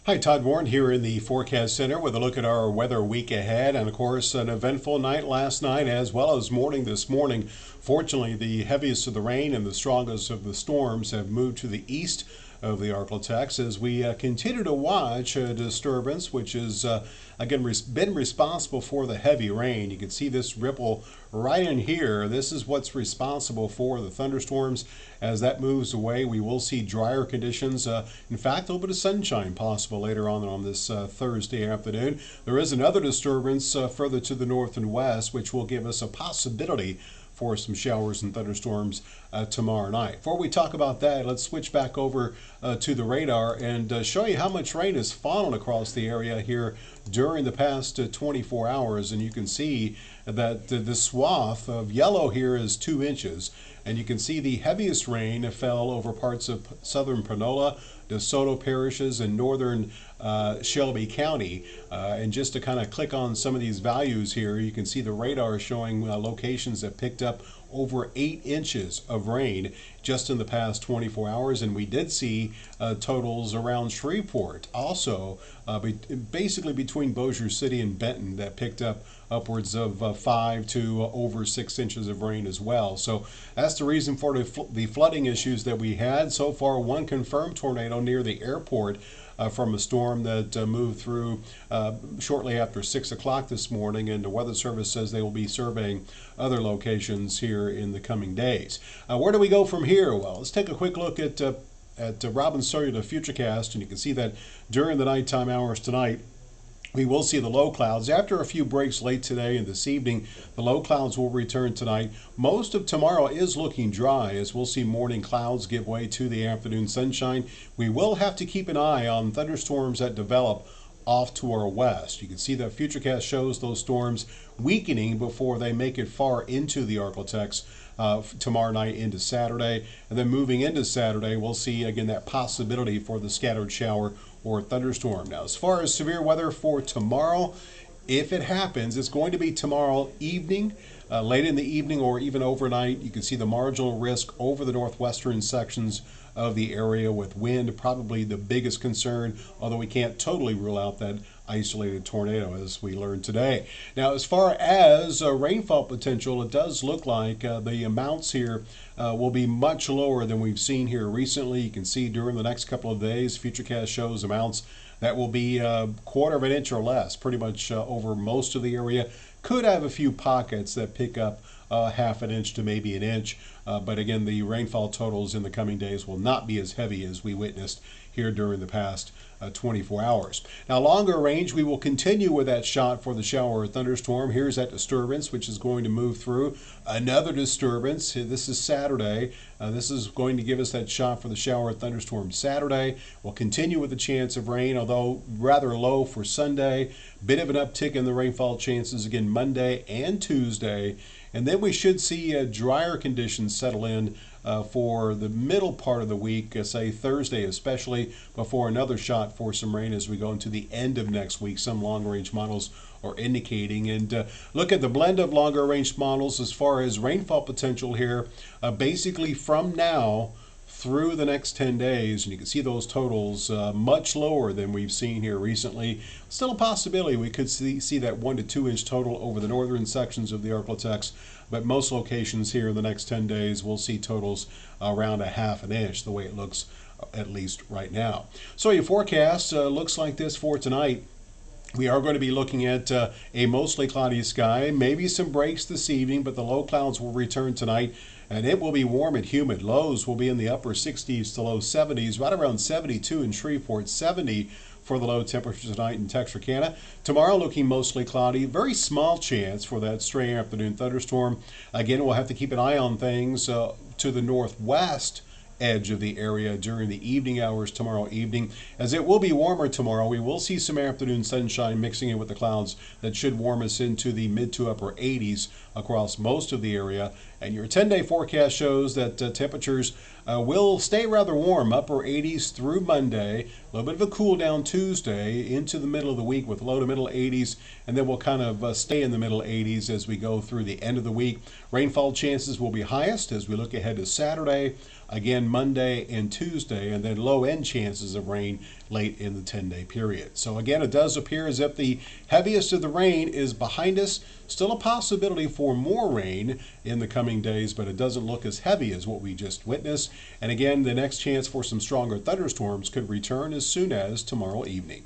Hi, Todd Warren here in the Forecast Center with a look at our weather week ahead. And of course, an eventful night last night as well as morning this morning. Fortunately, the heaviest of the rain and the strongest of the storms have moved to the east of the Arklatex as we continue to watch a disturbance which is again been responsible for the heavy rain. You can see this ripple right in here. This is what's responsible for the thunderstorms. As that moves away, we will see drier conditions. In fact, a little bit of sunshine possible later on this Thursday afternoon. There is another disturbance further to the north and west, which will give us a possibility for some showers and thunderstorms tomorrow night. Before we talk about that, let's switch back over to the radar and show you how much rain has fallen across the area here during the past 24 hours. And you can see that the swath of yellow here is 2 inches. And you can see the heaviest rain fell over parts of southern Panola, DeSoto parishes, and northern Shelby County. And just to kind of click on some of these values here, you can see the radar showing locations that picked up over 8 inches of rain just in the past 24 hours. And we did see totals around Shreveport also, basically between Bossier City and Benton, that picked up upwards of 5 to over 6 inches of rain as well. So that's the reason for the flooding issues that we had. So far, one confirmed tornado near the airport from a storm that moved through shortly after 6 o'clock this morning, and the Weather Service says they will be surveying other locations here in the coming days. Where do we go from here? Well, let's take a quick look at Robin Cellular Futurecast, and you can see that during the nighttime hours tonight, we will see the low clouds. After a few breaks late today and this evening, the low clouds will return tonight. Most of tomorrow is looking dry as we'll see morning clouds give way to the afternoon sunshine. We will have to keep an eye on thunderstorms that develop off to our west. You can see that Futurecast shows those storms weakening before they make it far into the Arklatex tomorrow night into Saturday. And then moving into Saturday, we'll see again that possibility for the scattered shower or thunderstorm. Now, as far as severe weather for tomorrow, if it happens, it's going to be tomorrow evening, late in the evening or even overnight. You can see the marginal risk over the northwestern sections of the area with wind probably the biggest concern, although we can't totally rule out that isolated tornado as we learned today. Now, as far as rainfall potential, it does look like the amounts here will be much lower than we've seen here recently. You can see during the next couple of days, Futurecast shows amounts that will be a quarter of an inch or less, pretty much over most of the area. Could have a few pockets that pick up half an inch to maybe an inch. But again, the rainfall totals in the coming days will not be as heavy as we witnessed here during the past 24 hours. Now, longer range, we will continue with that shot for the shower or thunderstorm. Here's that disturbance, which is going to move through. Another disturbance. This is Saturday. This is going to give us that shot for the shower or thunderstorm Saturday. We'll continue with the chance of rain, although rather low for Sunday. Bit of an uptick in the rainfall chances again Monday and Tuesday. And then we should see drier conditions settle in for the middle part of the week, say Thursday especially, before another shot for some rain as we go into the end of next week. Some long-range models are indicating. And look at the blend of longer-range models as far as rainfall potential here, basically from now through the next 10 days, and you can see those totals much lower than we've seen here recently. Still a possibility we could see that 1 to 2 inch total over the northern sections of the Arklatex, but most locations here in the next 10 days will see totals around a half an inch, the way it looks at least right now. So your forecast looks like this for tonight. We are going to be looking at a mostly cloudy sky, maybe some breaks this evening, but the low clouds will return tonight, and it will be warm and humid. Lows will be in the upper 60s to low 70s, right around 72 in Shreveport, 70 for the low temperatures tonight in Texarkana. Tomorrow looking mostly cloudy, very small chance for that stray afternoon thunderstorm. Again, we'll have to keep an eye on things to the northwest edge of the area during the evening hours tomorrow evening. As it will be warmer tomorrow, we will see some afternoon sunshine mixing in with the clouds that should warm us into the mid to upper 80s across most of the area. And your 10-day forecast shows that temperatures will stay rather warm, upper 80s through Monday. A little bit of a cool down Tuesday into the middle of the week with low to middle 80s, and then we'll kind of stay in the middle 80s as we go through the end of the week. Rainfall chances will be highest as we look ahead to Saturday. again Monday and Tuesday, and then low end chances of rain late in the 10-day period. So again, it does appear as if the heaviest of the rain is behind us. Still a possibility for more rain in the coming days, but it doesn't look as heavy as what we just witnessed. And again, the next chance for some stronger thunderstorms could return as soon as tomorrow evening.